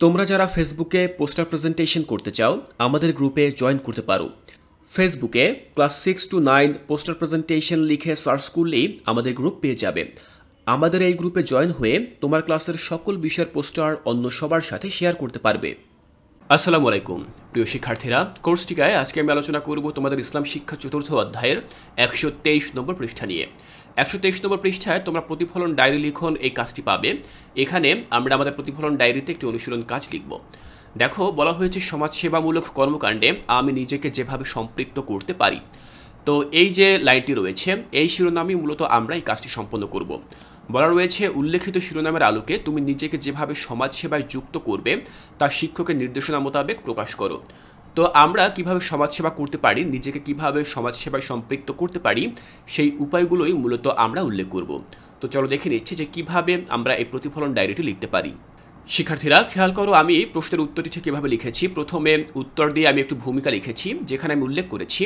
তোমরা যারা ফেসবুকে পোস্টার প্রেজেন্টেশন করতে চাও আমাদের গ্রুপে জয়েন করতে পারো। ফেসবুকে ক্লাস 6 to 9 পোস্টার প্রেজেন্টেশন লিখে সার্চ করলেই আমাদের গ্রুপ পেয়ে যাবে। আমাদের এই গ্রুপে জয়েন হয়ে তোমার ক্লাসের সকল বিষয়ের পোস্টার অন্য সবার সাথে শেয়ার করতে পারবে। আসসালামু আলাইকুম প্রিয় শিক্ষার্থীরা, কোর্সটিকায় আজকে আমি আলোচনা করব তোমাদের ইসলাম শিক্ষা চতুর্থ অধ্যায়ের 123 নম্বর পৃষ্ঠা নিয়ে। 123 নম্বর পৃষ্ঠায় তোমরা প্রতিফলন ডায়েরি লিখন এই কাজটি পাবে। এখানে আমরা আমাদের প্রতিফলন ডায়েরিতে একটি অনুশীলন কাজ লিখব। দেখো, বলা হয়েছে সমাজসেবামূলক কর্মকাণ্ডে আমি নিজেকে যেভাবে সম্পৃক্ত করতে পারি। তো এই যে লাইনটি রয়েছে এই শিরোনামই মূলত আমরা এই কাজটি সম্পন্ন করব। বলা রয়েছে, উল্লেখিত শিরোনামের আলোকে তুমি নিজেকে যেভাবে সমাজসেবায় যুক্ত করবে তা শিক্ষকের নির্দেশনা মোতাবেক প্রকাশ করো। তো আমরা কিভাবে সমাজসেবা করতে পারি, নিজেকে কিভাবে সমাজসেবায় সম্পৃক্ত করতে পারি, সেই উপায়গুলোই মূলত আমরা উল্লেখ করব। তো চলো দেখে নিচ্ছি যে কিভাবে আমরা এই প্রতিফলন ডায়েরিটি লিখতে পারি। শিক্ষার্থীরা খেয়াল করো, আমি প্রশ্নের উত্তরটি ঠিক কীভাবে লিখেছি। প্রথমে উত্তর দিয়ে আমি একটু ভূমিকা লিখেছি, যেখানে আমি উল্লেখ করেছি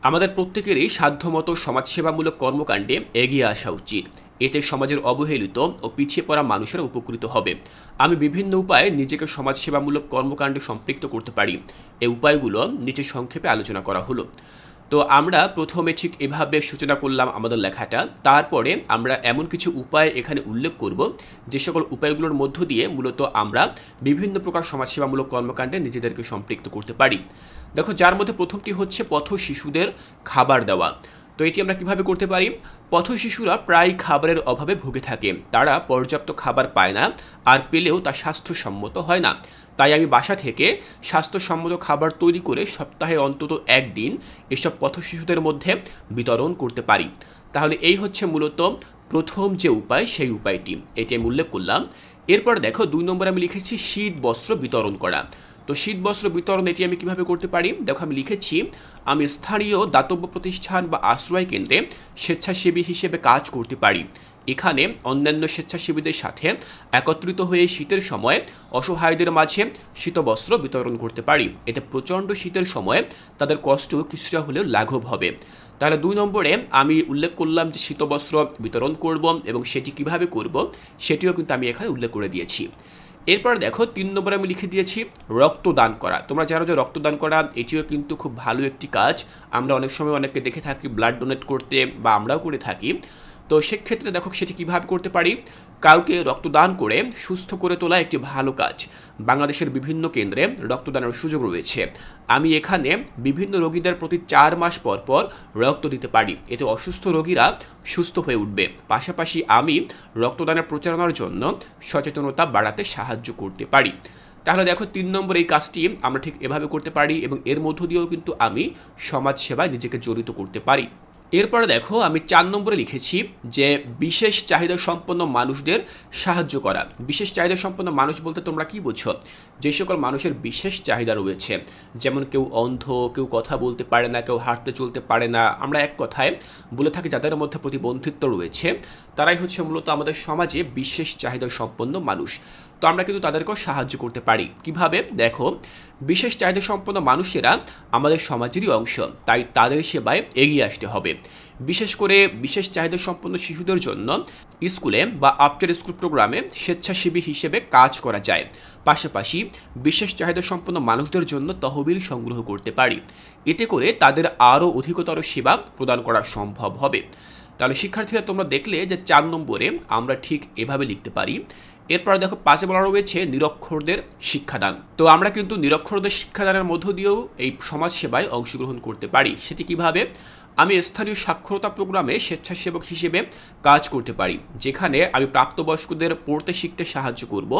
আমাদের প্রত্যেকেরই সাধ্যমতো সমাজসেবামূলক কর্মকাণ্ডে এগিয়ে আসা উচিত। এতে সমাজের অবহেলিত ও পিছিয়ে পড়া মানুষেরা উপকৃত হবে। আমি বিভিন্ন উপায়ে নিজেকে সমাজসেবামূলক কর্মকাণ্ডে সম্পৃক্ত করতে পারি। এই উপায়গুলো নিচে সংক্ষেপে আলোচনা করা হলো। তো আমরা প্রথমে ঠিক এভাবে সূচনা করলাম আমাদের লেখাটা। তারপরে আমরা এমন কিছু উপায় এখানে উল্লেখ করব যে সকল উপায়গুলোর মধ্য দিয়ে মূলত আমরা বিভিন্ন প্রকার সমাজসেবামূলক কর্মকাণ্ডে নিজেদেরকে সম্পৃক্ত করতে পারি। দেখো, যার মধ্যে প্রথমটি হচ্ছে পথ শিশুদের খাবার দেওয়া। তো এটি আমরা কিভাবে করতে পারি? পথ শিশুরা প্রায় খাবারের অভাবে ভুগে থাকে, তারা পর্যাপ্ত খাবার পায় না, আর পেলেও তা স্বাস্থ্যসম্মত হয় না। তাই আমি বাসা থেকে স্বাস্থ্যসম্মত খাবার তৈরি করে সপ্তাহে অন্তত একদিন এসব পথ শিশুদের মধ্যে বিতরণ করতে পারি। তাহলে এই হচ্ছে মূলত প্রথম যে উপায়, সেই উপায়টি এটি আমি উল্লেখ করলাম। এরপর দেখো, 2 নম্বরে আমি লিখেছি শীত বস্ত্র বিতরণ করা। তো শীত বস্ত্র বিতরণ এটি আমি কিভাবে করতে পারি? দেখো, আমি লিখেছি আমি স্থানীয় দাতব্য প্রতিষ্ঠান বা আশ্রয় কেন্দ্রে স্বেচ্ছাসেবী হিসেবে কাজ করতে পারি। এখানে অন্যান্য স্বেচ্ছাসেবীদের সাথে একত্রিত হয়ে শীতের সময় অসহায়দের মাঝে শীতবস্ত্র বিতরণ করতে পারি। এতে প্রচণ্ড শীতের সময় তাদের কষ্ট কিছুটা হলেও লাঘব হবে। তাহলে 2 নম্বরে আমি উল্লেখ করলাম যে শীতবস্ত্র বিতরণ করব, এবং সেটি কিভাবে করব সেটিও কিন্তু আমি এখানে উল্লেখ করে দিয়েছি। এরপর দেখো, 3 নম্বরে আমি লিখে দিয়েছি রক্তদান করা। তোমরা জানো যে রক্তদান করা এটিও কিন্তু খুব ভালো একটি কাজ। আমরা অনেক সময় অনেককে দেখে থাকি ব্লাড ডোনেট করতে, বা আমরাও করে থাকি। তো সেক্ষেত্রে দেখো সেটি কীভাবে করতে পারি? কাউকে রক্তদান করে সুস্থ করে তোলা একটি ভালো কাজ। বাংলাদেশের বিভিন্ন কেন্দ্রে রক্তদানের সুযোগ রয়েছে। আমি এখানে বিভিন্ন রোগীদের প্রতি 4 মাস পর পর রক্ত দিতে পারি। এতে অসুস্থ রোগীরা সুস্থ হয়ে উঠবে। পাশাপাশি আমি রক্তদানের প্রচারণার জন্য সচেতনতা বাড়াতে সাহায্য করতে পারি। তাহলে দেখো, 3 নম্বর এই কাজটি আমরা ঠিক এভাবে করতে পারি, এবং এর মধ্য দিয়েও কিন্তু আমি সমাজসেবায় নিজেকে জড়িত করতে পারি। এরপরে দেখো, আমি 4 নম্বরে লিখেছি যে বিশেষ চাহিদা সম্পন্ন মানুষদের সাহায্য করা। বিশেষ চাহিদা সম্পন্ন মানুষ বলতে তোমরা কি বুঝছো? যে সকল মানুষের বিশেষ চাহিদা রয়েছে, যেমন কেউ অন্ধ, কেউ কথা বলতে পারে না, কেউ হাঁটতে চলতে পারে না, আমরা এক কথায় বলে থাকি যাদের মধ্যে প্রতিবন্ধিত্ব রয়েছে, তারাই হচ্ছে মূলত আমাদের সমাজে বিশেষ চাহিদা সম্পন্ন মানুষ। তো আমরা কিন্তু তাদেরকেও সাহায্য করতে পারি। কিভাবে? দেখো, বিশেষ চাহিদা সম্পন্ন মানুষেরা আমাদের সমাজেরই অংশ, তাই তাদের সেবায় এগিয়ে আসতে হবে। বিশেষ করে বিশেষ চাহিদা সম্পন্ন শিশুদের জন্য স্কুলে বা আফটার স্কুল প্রোগ্রামে স্বেচ্ছাসেবী হিসেবে কাজ করা যায়। পাশাপাশি বিশেষ চাহিদা সম্পন্ন মানুষদের জন্য তহবিল সংগ্রহ করতে পারি। এতে করে তাদের আরও অধিকতর সেবা প্রদান করা সম্ভব হবে। তাহলে শিক্ষার্থীরা, তোমরা দেখলে যে 4 নম্বরে আমরা ঠিক এভাবে লিখতে পারি। এরপর দেখো, 5 বলা রয়েছে নিরক্ষরদের শিক্ষাদান। তো আমরা কিন্তু নিরক্ষরদের শিক্ষাদানের মধ্য দিয়েও এই সমাজ সেবায় অংশগ্রহণ করতে পারি। সেটি কিভাবে? আমি স্থানীয় সাক্ষরতা প্রোগ্রামে স্বেচ্ছাসেবক হিসেবে কাজ করতে পারি, যেখানে আমি প্রাপ্তবয়স্কদের পড়তে শিখতে সাহায্য করব।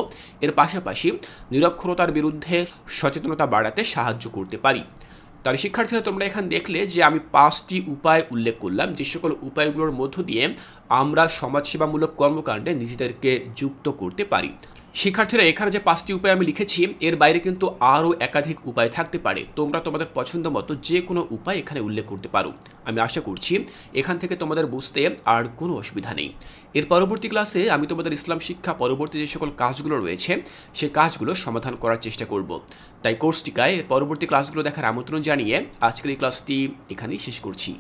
এর পাশাপাশি নিরক্ষরতার বিরুদ্ধে সচেতনতা বাড়াতে সাহায্য করতে পারি। তাহলে শিক্ষার্থীরা, তোমরা এখানে দেখলে যে আমি 5টি উপায় উল্লেখ করলাম, যে সকল উপায়গুলোর মধ্য দিয়ে আমরা সমাজসেবামূলক কর্মকাণ্ডে নিজেদেরকে যুক্ত করতে পারি। শিক্ষার্থীরা, এখানে যে 5টি উপায় আমি লিখেছি এর বাইরে কিন্তু আরও একাধিক উপায় থাকতে পারে। তোমরা তোমাদের পছন্দ মতো যে কোনো উপায় এখানে উল্লেখ করতে পারো। আমি আশা করছি এখান থেকে তোমাদের বুঝতে আর কোনো অসুবিধা নেই। এর পরবর্তী ক্লাসে আমি তোমাদের ইসলাম শিক্ষা পরবর্তী যে সকল কাজগুলো রয়েছে সেই কাজগুলো সমাধান করার চেষ্টা করব। তাই কোর্সটিকায় এর পরবর্তী ক্লাসগুলো দেখার আমন্ত্রণ জানিয়ে আজকের এই ক্লাসটি এখানেই শেষ করছি।